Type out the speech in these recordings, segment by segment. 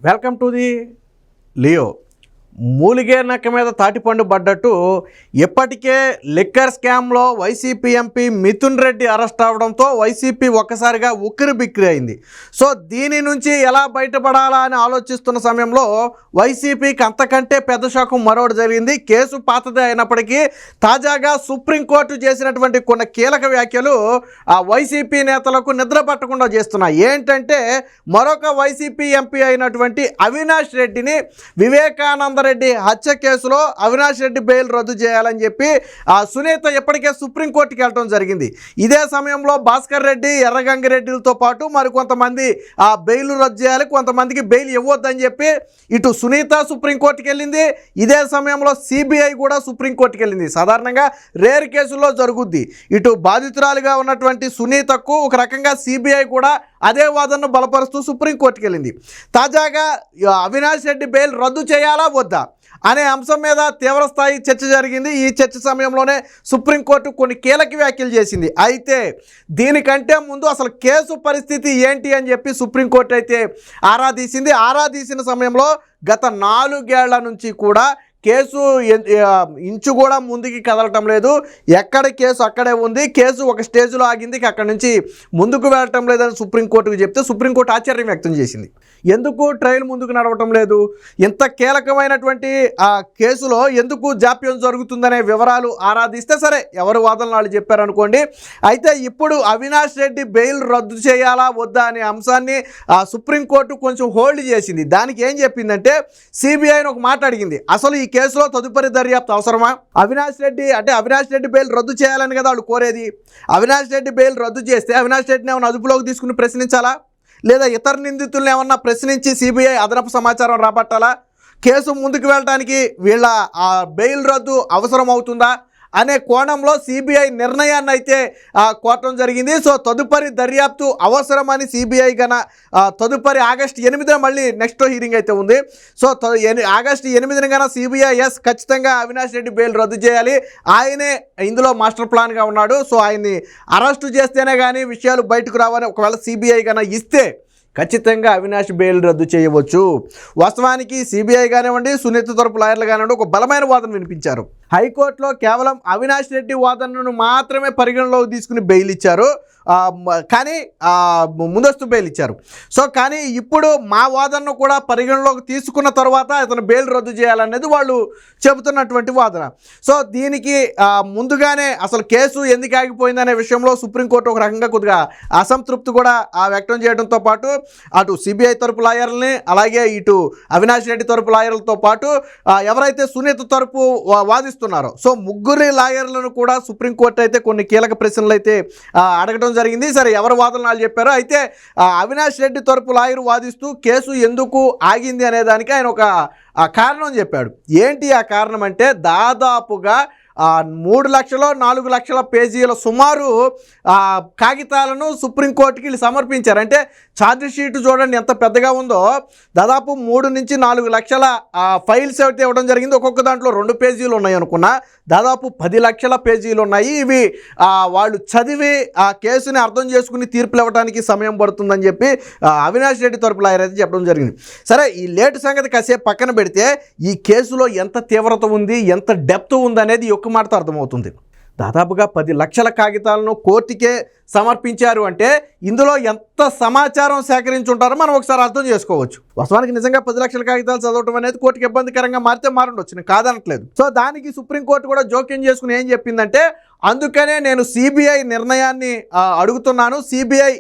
Welcome to the Leo. మూలిగే నక్క మీద తాటిపండు పడ్డట్టు ఇప్పటికే లిక్కర్ స్కామ్లో వైసీపీ ఎంపీ మిథున్ రెడ్డి అరెస్ట్ అవడంతో వైసీపీ ఒక్కసారిగా ఉక్కిరి బిక్కిరి అయింది. సో దీని నుంచి ఎలా బయటపడాలా అని ఆలోచిస్తున్న సమయంలో వైసీపీకి అంతకంటే పెద్ద షాకు మరొకటి జరిగింది. కేసు పాతదే అయినప్పటికీ తాజాగా సుప్రీంకోర్టు చేసినటువంటి కొన్ని కీలక వ్యాఖ్యలు ఆ వైసీపీ నేతలకు నిద్ర పట్టకుండా చేస్తున్నాయి. ఏంటంటే మరొక వైసీపీ ఎంపీ అయినటువంటి అవినాష్ రెడ్డిని వివేకానంద రెడ్డి హత్య కేసులో అవినాష్ రెడ్డి బెయిల్ రద్దు చేయాలని చెప్పి సునీత ఇప్పటికే సుప్రీంకోర్టుకి వెళ్ళడం జరిగింది. ఇదే సమయంలో భాస్కర్ రెడ్డి, ఎర్రగంగిరెడ్డిలతో పాటు మరికొంతమంది బెయిల్ రద్దు చేయాలి, కొంతమందికి బెయిల్ ఇవ్వద్దని చెప్పి ఇటు సునీత సుప్రీంకోర్టుకి వెళ్ళింది. ఇదే సమయంలో సిబిఐ కూడా సుప్రీంకోర్టుకి వెళ్ళింది. సాధారణంగా రేర్ కేసుల్లో జరుగుద్ది. ఇటు బాధితురాలుగా ఉన్నటువంటి సునీతకు ఒక రకంగా సిబిఐ కూడా అదే వాదనను బలపరుస్తూ సుప్రీంకోర్టుకి వెళ్ళింది. తాజాగా అవినాష్ రెడ్డి బెయిల్ రద్దు చేయాలా వద్దా అనే అంశం మీద తీవ్రస్థాయి చర్చ జరిగింది. ఈ చర్చ సమయంలోనే సుప్రీంకోర్టు కొన్ని కీలక వ్యాఖ్యలు చేసింది. అయితే దీనికంటే ముందు అసలు కేసు పరిస్థితి ఏంటి అని చెప్పి సుప్రీంకోర్టు అయితే ఆరా తీసింది. ఆరా తీసిన సమయంలో గత 4 ఏళ్ల నుంచి కూడా కేసు ఇంచు కూడా ముందుకి కదలటం లేదు. ఎక్కడ కేసు అక్కడే ఉంది. కేసు ఒక స్టేజ్లో ఆగింది, అక్కడి నుంచి ముందుకు వెళ్ళటం లేదని సుప్రీంకోర్టుకు చెప్తే సుప్రీంకోర్టు ఆశ్చర్యం వ్యక్తం చేసింది. ఎందుకు ట్రయల్ ముందుకు నడవటం లేదు, ఇంత కీలకమైనటువంటి ఆ కేసులో ఎందుకు జాప్యం జరుగుతుందనే వివరాలు ఆరాధిస్తే సరే ఎవరు వాదనలు వాళ్ళు చెప్పారనుకోండి. అయితే ఇప్పుడు అవినాష్ రెడ్డి బెయిల్ రద్దు చేయాలా వద్దా అనే అంశాన్ని సుప్రీంకోర్టు కొంచెం హోల్డ్ చేసింది. దానికి ఏం చెప్పిందంటే సిబిఐని ఒక మాట అడిగింది. అసలు ఈ కేసులో తదుపరి దర్యాప్తు అవసరమా? అవినాష్ రెడ్డి బెయిల్ రద్దు చేయాలని కదా వాళ్ళు కోరేది. అవినాష్ రెడ్డి బెయిల్ రద్దు చేస్తే అవినాష్ రెడ్డిని ఏమైనా అదుపులోకి తీసుకుని ప్రశ్నించాలా, లేదా ఇతర నిందితులను ఏమన్నా ప్రశ్నించి సిబిఐ అదనపు సమాచారం రాబట్టాలా? కేసు ముందుకు వెళ్ళడానికి వీళ్ళ బెయిల్ రద్దు అవసరం అవుతుందా అనే కోణంలో సిబిఐ నిర్ణయాన్ని అయితే కోరటం జరిగింది. సో తదుపరి దర్యాప్తు అవసరమని సిబిఐ గన తదుపరి ఆగస్టు 8న మళ్ళీ నెక్స్ట్ హీరింగ్ అయితే ఉంది. సో ఆగస్టు 8న గన సిబిఐ ఖచ్చితంగా అవినాష్ రెడ్డి బెయిల్ రద్దు చేయాలి, ఆయనే ఇందులో మాస్టర్ ప్లాన్గా ఉన్నాడు, సో ఆయన్ని అరెస్టు చేస్తేనే కానీ విషయాలు బయటకు రావని ఒకవేళ సిబిఐ గన ఇస్తే ఖచ్చితంగా అవినాష్ బెయిల్ రద్దు చేయవచ్చు. వాస్తవానికి సిబిఐ కానివ్వండి, సునీత తరపు లాయర్లు కానివ్వండి ఒక బలమైన వాదన వినిపించారు. హైకోర్టులో కేవలం అవినాష్ రెడ్డి వాదనను మాత్రమే పరిగణలోకి తీసుకుని బెయిల్ ఇచ్చారు, కానీ ముందస్తు బెయిల్ ఇచ్చారు. సో కానీ ఇప్పుడు మా వాదనను కూడా పరిగణలోకి తీసుకున్న తర్వాత అతను బెయిల్ రద్దు చేయాలనేది వాళ్ళు చెబుతున్నటువంటి వాదన. సో దీనికి ముందుగానే అసలు కేసు ఎందుకు ఆగిపోయిందనే విషయంలో సుప్రీంకోర్టు ఒక రకంగా కొద్దిగా అసంతృప్తి కూడా వ్యక్తం చేయడంతో పాటు అటు సిబిఐ తరపు లాయర్లని అలాగే ఇటు అవినాష్ రెడ్డి తరపు లాయర్లతో పాటు ఎవరైతే సునీత తరపు వాదిస్తున్నారో సో ముగ్గురి లాయర్లను కూడా సుప్రీంకోర్టు అయితే కొన్ని కీలక ప్రశ్నలు అయితే అడగడం జరిగింది. సరే ఎవరు వాదనలు చెప్పారో అయితే అవినాష్ రెడ్డి తరపు లాయర్ వాదిస్తూ కేసు ఎందుకు ఆగింది అనే దానికి ఆయన ఒక కారణం చెప్పాడు. ఏంటి ఆ కారణం అంటే దాదాపుగా 3 లక్షల 4 లక్షల పేజీల సుమారు కాగితాలను సుప్రీంకోర్టుకి వీళ్ళు సమర్పించారు. అంటే ఛార్జ్ షీట్ చూడండి ఎంత పెద్దగా ఉందో, దాదాపు 3 నుంచి 4 లక్షల ఫైల్స్ అయితే ఇవ్వడం జరిగింది. ఒక్కొక్క దాంట్లో 2 పేజీలు ఉన్నాయి అనుకున్నా, దాదాపు 10 లక్షల పేజీలు ఉన్నాయి. ఇవి వాళ్ళు చదివి ఆ కేసుని అర్థం చేసుకుని తీర్పులు ఇవ్వడానికి సమయం పడుతుందని చెప్పి అవినాష్ రెడ్డి తరపు లాయర్ అయితే చెప్పడం జరిగింది. సరే ఈ లేటు సంగతి కాసేపు పక్కన పెడితే ఈ కేసులో ఎంత తీవ్రత ఉంది, ఎంత డెప్త్ ఉందనేది ఒక్క మాటతో అర్థమవుతుంది. దాదాపుగా 10 లక్షల కాగితాలను కోర్టుకే సమర్పించారు అంటే ఇందులో ఎంత సమాచారం సేకరించుంటారో మనం ఒకసారి అర్థం చేసుకోవచ్చు. వాస్తవానికి నిజంగా 10 లక్షల కాగితాలు చదవటం అనేది కోర్టుకి ఇబ్బందికరంగా మారుండొచ్చు, నేను కాదనట్లేదు. సో దానికి సుప్రీంకోర్టు కూడా జోక్యం చేసుకుని ఏం చెప్పిందంటే అందుకనే నేను సిబిఐ నిర్ణయాన్ని అడుగుతున్నాను, సిబిఐ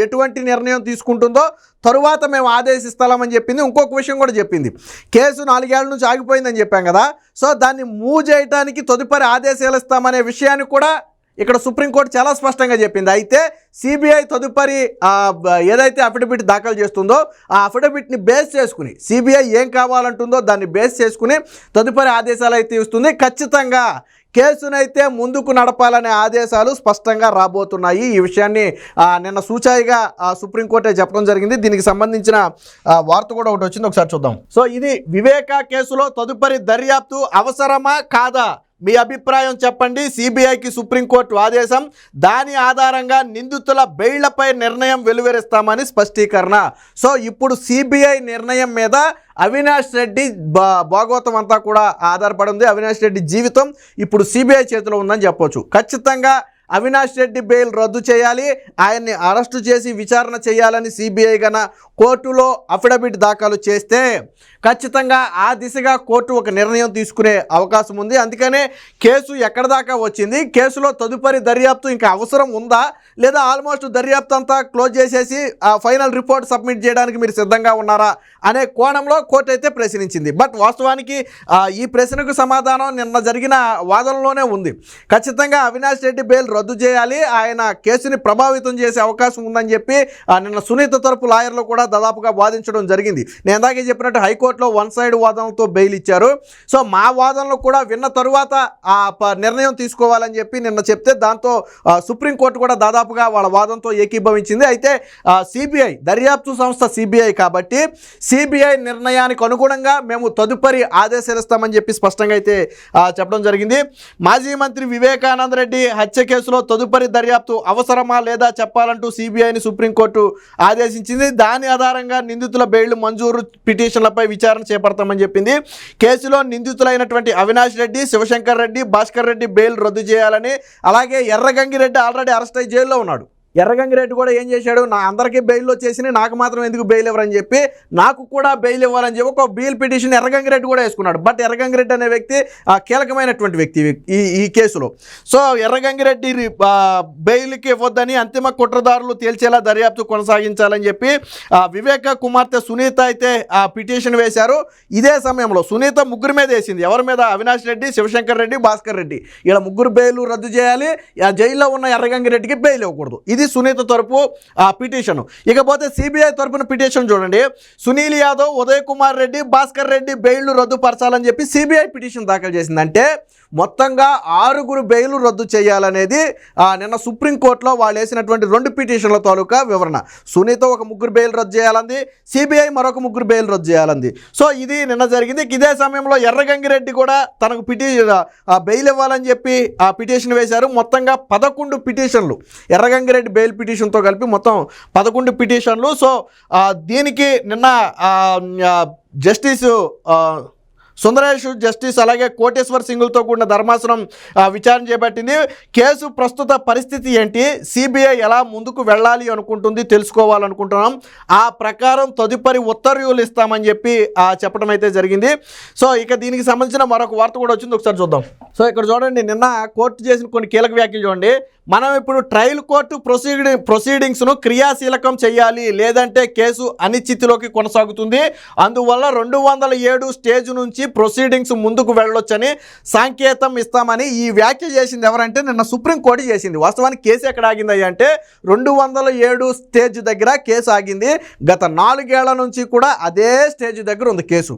ఎటువంటి నిర్ణయం తీసుకుంటుందో తరువాత మేము ఆదేశిస్తామని చెప్పింది. ఇంకొక విషయం కూడా చెప్పింది, కేసు 4 ఏళ్ల నుంచి ఆగిపోయిందని చెప్పాం కదా, సో దాన్ని మూవ్ చేయడానికి తదుపరి ఆదేశాలు ఇస్తామనే విషయాన్ని కూడా ఇక్కడ సుప్రీంకోర్టు చాలా స్పష్టంగా చెప్పింది. అయితే సిబిఐ తదుపరి ఏదైతే అఫిడవిట్ దాఖలు చేస్తుందో ఆ అఫిడవిట్ని బేస్ చేసుకుని సిబిఐ ఏం కావాలంటుందో దాన్ని బేస్ చేసుకుని తదుపరి ఆదేశాలు అయితే ఇస్తుంది. ఖచ్చితంగా కేసునైతే ముందుకు నడపాలనే ఆదేశాలు స్పష్టంగా రాబోతున్నాయి. ఈ విషయాన్ని నిన్న సూచాయిగా సుప్రీంకోర్టే చెప్పడం జరిగింది. దీనికి సంబంధించిన వార్త కూడా ఒకటి వచ్చింది, ఒకసారి చూద్దాం. సో ఇది వివేకా కేసులో తదుపరి దర్యాప్తు అవసరమా కాదా, మీ అభిప్రాయం చెప్పండి. సిబిఐకి సుప్రీంకోర్టు ఆదేశం, దాని ఆధారంగా నిందితుల బెయిళ్లపై నిర్ణయం వెలువరిస్తామని స్పష్టీకరణ. సో ఇప్పుడు సిబిఐ నిర్ణయం మీద అవినాష్ రెడ్డి భాగవతం అంతా కూడా ఆధారపడి ఉంది. అవినాష్ రెడ్డి జీవితం ఇప్పుడు సిబిఐ చేతిలో ఉందని చెప్పొచ్చు. ఖచ్చితంగా అవినాష్ రెడ్డి బెయిల్ రద్దు చేయాలి, ఆయన్ని అరెస్టు చేసి విచారణ చేయాలని సిబిఐ గన కోర్టులో అఫిడవిట్ దాఖలు చేస్తే ఖచ్చితంగా ఆ దిశగా కోర్టు ఒక నిర్ణయం తీసుకునే అవకాశం ఉంది. అందుకనే కేసు ఎక్కడ దాకా వచ్చింది, కేసులో తదుపరి దర్యాప్తు ఇంకా అవసరం ఉందా, లేదా ఆల్మోస్ట్ దర్యాప్తు అంతా క్లోజ్ చేసేసి ఫైనల్ రిపోర్ట్ సబ్మిట్ చేయడానికి మీరు సిద్ధంగా ఉన్నారా అనే కోణంలో కోర్టు అయితే ప్రశ్నించింది. బట్ వాస్తవానికి ఈ ప్రశ్నకు సమాధానం నిన్న జరిగిన వాదనలోనే ఉంది. ఖచ్చితంగా అవినాష్ రెడ్డి బెయిల్ రద్దు చేయాలి, ఆయన కేసుని ప్రభావితం చేసే అవకాశం ఉందని చెప్పి నిన్న సునీత తరపు లాయర్లు కూడా దాదాపుగా వాదించడం జరిగింది. నేను ఇందాకే చెప్పినట్టు హైకోర్టులో వన్ సైడ్ వాదనలతో బెయిల్ ఇచ్చారు. సో మా వాదనలు కూడా విన్న తరువాత నిర్ణయం తీసుకోవాలని చెప్పి నిన్న చెప్తే దాంతో సుప్రీంకోర్టు కూడా దాదాపుగా వాళ్ళ వాదనతో ఏకీభవించింది. అయితే సిబిఐ దర్యాప్తు సంస్థ సిబిఐ కాబట్టి సిబిఐ నిర్ణయానికి అనుగుణంగా మేము తదుపరి ఆదేశాలు ఇస్తామని చెప్పి స్పష్టంగా అయితే చెప్పడం జరిగింది. మాజీ మంత్రి వివేకానంద రెడ్డి హత్య కేసులో తదుపరి దర్యాప్తు అవసరమా లేదా చెప్పాలంటూ సిబిఐని సుప్రీంకోర్టు ఆదేశించింది. దాని ఆధారంగా నిందితుల బెయిల్ మంజూరు పిటిషన్లపై విచారణ చేపడతామని చెప్పింది. కేసులో నిందితులైనటువంటి అవినాష్ రెడ్డి, శివశంకర్ రెడ్డి, భాస్కర్ రెడ్డి బెయిల్ రద్దు చేయాలని, అలాగే ఎర్రగంగిరెడ్డి ఆల్రెడీ అరెస్ట్ అయ్యి జైల్లో ఉన్నాడు. ఎర్రగంగిరెడ్డి కూడా ఏం చేశాడు, నా అందరికీ బెయిల్ వచ్చేసి నాకు మాత్రం ఎందుకు బెయిల్ ఇవ్వరని చెప్పి నాకు కూడా బెయిల్ ఇవ్వాలని చెప్పి ఒక బెయిల్ పిటిషన్ ఎర్రగంగిరెడ్డి కూడా వేసుకున్నాడు. బట్ ఎర్రగంగిరెడ్డి అనే వ్యక్తి కీలకమైనటువంటి వ్యక్తి ఈ కేసులో. సో ఎర్రగంగిరెడ్డి బెయిల్కి ఇవ్వద్దని అంతిమ కుట్రదారులు తేల్చేలా దర్యాప్తు కొనసాగించాలని చెప్పి వివేక కుమార్తె సునీత అయితే పిటిషన్ వేశారు. ఇదే సమయంలో సునీత ముగ్గురు మీద వేసింది. ఎవరి మీద? అవినాష్ రెడ్డి, శివశంకర్ రెడ్డి, భాస్కర్ రెడ్డి. ఇలా ముగ్గురు బెయిల్ రద్దు చేయాలి, జైల్లో ఉన్న ఎర్రగంగిరెడ్డికి బెయిల్ ఇవ్వకూడదు. ఇది సునీత తరపు పిటిషన్. ఇకపోతే సిబిఐ తరపున పిటిషన్ చూడండి. సునీల్ యాదవ్, ఉదయ్ కుమార్ రెడ్డి, భాస్కర్ రెడ్డి బెయిల్ రద్దుపరచాలని చెప్పి సిబిఐ పిటిషన్ దాఖలు చేసింది. అంటే మొత్తంగా 6 బెయిల్ రద్దు చేయాలనేది నిన్న సుప్రీంకోర్టులో వాళ్ళు వేసినటువంటి 2 పిటిషన్ల తాలూకా వివరణ. సునీత ఒక 3 బెయిల్ రద్దు చేయాలంది, సిబిఐ మరొక 3 బెయిల్ రద్దు చేయాలంది. సో ఇది నిన్న జరిగింది. ఇదే సమయంలో ఎర్రగంగిరెడ్డి కూడా తనకు బెయిల్ ఇవ్వాలని చెప్పి పిటిషన్ వేశారు. మొత్తంగా 11 పిటిషన్లు, ఎర్రగంగిరెడ్డి బెయిల్ పిటిషన్తో కలిపి మొత్తం 11 పిటిషన్లు. సో దీనికి నిన్న జస్టిస్ సుందరేష్ జస్టిస్ అలాగే కోటేశ్వర్ సింగులతో కూడిన ధర్మాసనం విచారణ చేపట్టింది. కేసు ప్రస్తుత పరిస్థితి ఏంటి, సిబిఐ ఎలా ముందుకు వెళ్ళాలి అనుకుంటుంది తెలుసుకోవాలనుకుంటున్నాం, ఆ ప్రకారం తదుపరి ఉత్తర్వులు ఇస్తామని చెప్పి చెప్పడం అయితే జరిగింది. సో ఇక దీనికి సంబంధించిన మరొక వార్త కూడా వచ్చింది, ఒకసారి చూద్దాం. సో ఇక్కడ చూడండి, నిన్న కోర్టు చేసిన కొన్ని కీలక వ్యాఖ్యలు చూడండి. మనం ఇప్పుడు ట్రయల్ కోర్టు ప్రొసీడింగ్స్ను క్రియాశీలకం చేయాలి, లేదంటే కేసు అనిశ్చితిలోకి కొనసాగుతుంది. అందువల్ల 207 స్టేజ్ నుంచి ప్రొసీడింగ్స్ ముందుకు వెళ్ళొచ్చని సంకేతం ఇస్తామని ఈ వ్యాఖ్య చేసింది ఎవరంటే నిన్న సుప్రీంకోర్టు చేసింది. వాస్తవానికి కేసు ఎక్కడ ఆగింది అంటే 207 స్టేజ్ దగ్గర కేసు ఆగింది. గత 4 ఏళ్ల నుంచి కూడా అదే స్టేజ్ దగ్గర ఉంది కేసు.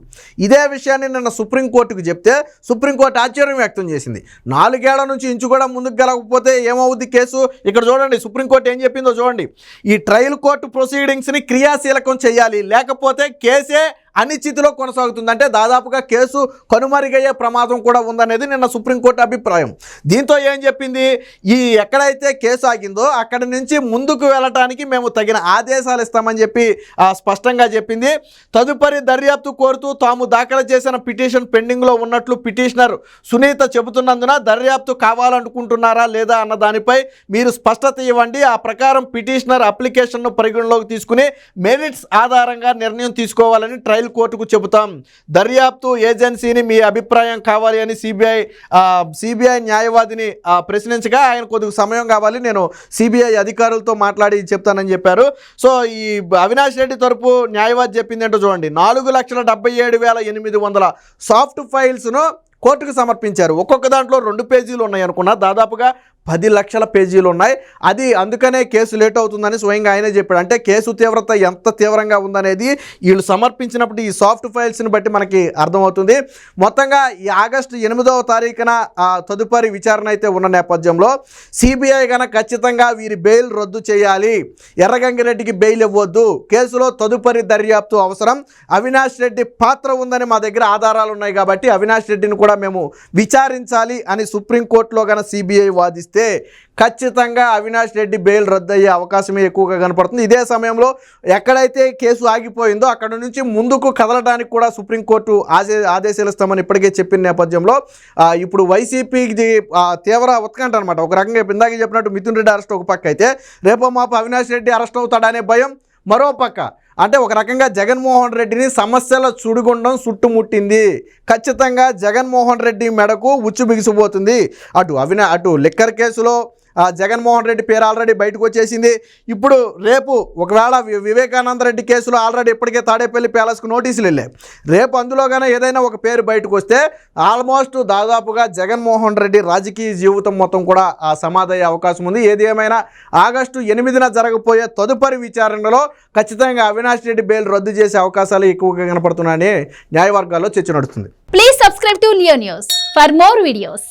ఇదే విషయాన్ని నిన్న సుప్రీంకోర్టుకు చెప్తే సుప్రీంకోర్టు ఆశ్చర్యం వ్యక్తం చేసింది. 4 ఏళ్ల నుంచి ఇంచు కూడా ముందుకు గెలకపోతే ఏమవుతుంది కేసు? ఇక్కడ చూడండి సుప్రీంకోర్టు ఏం చెప్పిందో చూడండి. ఈ ట్రయల్ కోర్టు ప్రొసీడింగ్స్ని క్రియాశీలకం చేయాలి, లేకపోతే కేసే అనిశ్చితిలో కొనసాగుతుంది. అంటే దాదాపుగా కేసు కనుమరుగయ్యే ప్రమాదం కూడా ఉందనేది నిన్న సుప్రీంకోర్టు అభిప్రాయం. దీంతో ఏం చెప్పింది, ఈ ఎక్కడైతే కేసు ఆగిందో అక్కడి నుంచి ముందుకు వెళ్ళటానికి మేము తగిన ఆదేశాలు ఇస్తామని చెప్పి స్పష్టంగా చెప్పింది. తదుపరి దర్యాప్తు కోరుతూ తాము దాఖలు చేసిన పిటిషన్ పెండింగ్లో ఉన్నట్లు పిటిషనర్ సునీత చెబుతున్నందున దర్యాప్తు కావాలనుకుంటున్నారా లేదా అన్న దానిపై మీరు స్పష్టత ఇవ్వండి. ఆ ప్రకారం పిటిషనర్ అప్లికేషన్ను పరిగణలోకి తీసుకుని మెరిట్స్ ఆధారంగా నిర్ణయం తీసుకోవాలని ట్రయల్ కోర్టుకు చెబుతాం. దర్యాప్తు ఏజెన్సీని మీ అభిప్రాయం కావాలి అని సిబిఐ న్యాయవాదిని ప్రశ్నించగా ఆయన కొద్దిగా సమయం కావాలి, నేను సిబిఐ అధికారులతో మాట్లాడి చెప్తానని చెప్పారు. సో ఈ అవినాష్ రెడ్డి తరపు న్యాయవాది చెప్పింది ఏంటో చూడండి. 4,77,800 సాఫ్ట్ ఫైల్స్ను కోర్టుకు సమర్పించారు. ఒక్కొక్క దాంట్లో 2 పేజీలు ఉన్నాయి అనుకున్నా, దాదాపుగా 10 లక్షల పేజీలు ఉన్నాయి. అది అందుకనే కేసు లేట్ అవుతుందని స్వయంగా ఆయనే చెప్పాడు. అంటే కేసు తీవ్రత ఎంత తీవ్రంగా ఉందనేది వీళ్ళు సమర్పించినప్పుడు ఈ సాఫ్ట్ ఫైల్స్ని బట్టి మనకి అర్థమవుతుంది. మొత్తంగా ఈ ఆగస్టు 8వ తారీఖున తదుపరి విచారణ అయితే ఉన్న నేపథ్యంలో సిబిఐ కనుక ఖచ్చితంగా వీరి బెయిల్ రద్దు చేయాలి, ఎర్రగంగిరెడ్డికి బెయిల్ ఇవ్వద్దు, కేసులో తదుపరి దర్యాప్తు అవసరం, అవినాష్ రెడ్డి పాత్ర ఉందని మా దగ్గర ఆధారాలు ఉన్నాయి కాబట్టి అవినాష్ రెడ్డిని కూడా మేము విచారించాలి అని సుప్రీంకోర్టులో కనుక సిబిఐ వాదిస్తే ఖచ్చితంగా అవినాష్ రెడ్డి బెయిల్ రద్దు అయ్యే అవకాశమే ఎక్కువగా కనపడుతుంది. ఇదే సమయంలో ఎక్కడైతే కేసు ఆగిపోయిందో అక్కడ నుంచి ముందుకు కదలడానికి కూడా సుప్రీంకోర్టు ఆదేశాలు ఇస్తామని ఇప్పటికే చెప్పిన నేపథ్యంలో ఇప్పుడు వైసీపీకి తీవ్ర ఉత్కంఠ అనమాట. ఒక రకంగా ఇందాక చెప్పినట్టు మిథున్ రెడ్డి అరెస్ట్ ఒక పక్క అయితే, రేపో మాపు అవినాష్ రెడ్డి అరెస్ట్ అవుతాడనే భయం మరో పక్క. అంటే ఒక రకంగా జగన్మోహన్ రెడ్డిని సమస్యల సుడిగుండం చుట్టుముట్టింది. ఖచ్చితంగా జగన్మోహన్ రెడ్డి మెడకు ఉచ్చు బిగిసిపోతుంది. అటు లిక్కర్ కేసులో జగన్మోహన్ రెడ్డి పేరు ఆల్రెడీ బయటకు వచ్చేసింది. ఇప్పుడు రేపు ఒకవేళ వివేకానంద రెడ్డి కేసులో ఆల్రెడీ ఇప్పటికే తాడేపల్లి ప్యాలెస్కు నోటీసులు వెళ్ళాయి. రేపు అందులో కానీ ఏదైనా ఒక పేరు బయటకు వస్తే ఆల్మోస్ట్ దాదాపుగా జగన్మోహన్ రెడ్డి రాజకీయ జీవితం మొత్తం కూడా సమాధయ్యే అవకాశం ఉంది. ఏది ఏమైనా ఆగస్టు 8న జరగబోయే తదుపరి విచారణలో ఖచ్చితంగా అవినాష్ రెడ్డి బెయిల్ రద్దు చేసే అవకాశాలు ఎక్కువగా కనపడుతున్నాయని న్యాయవర్గాల్లో చర్చ నడుస్తుంది. Please subscribe to Leo news for more videos.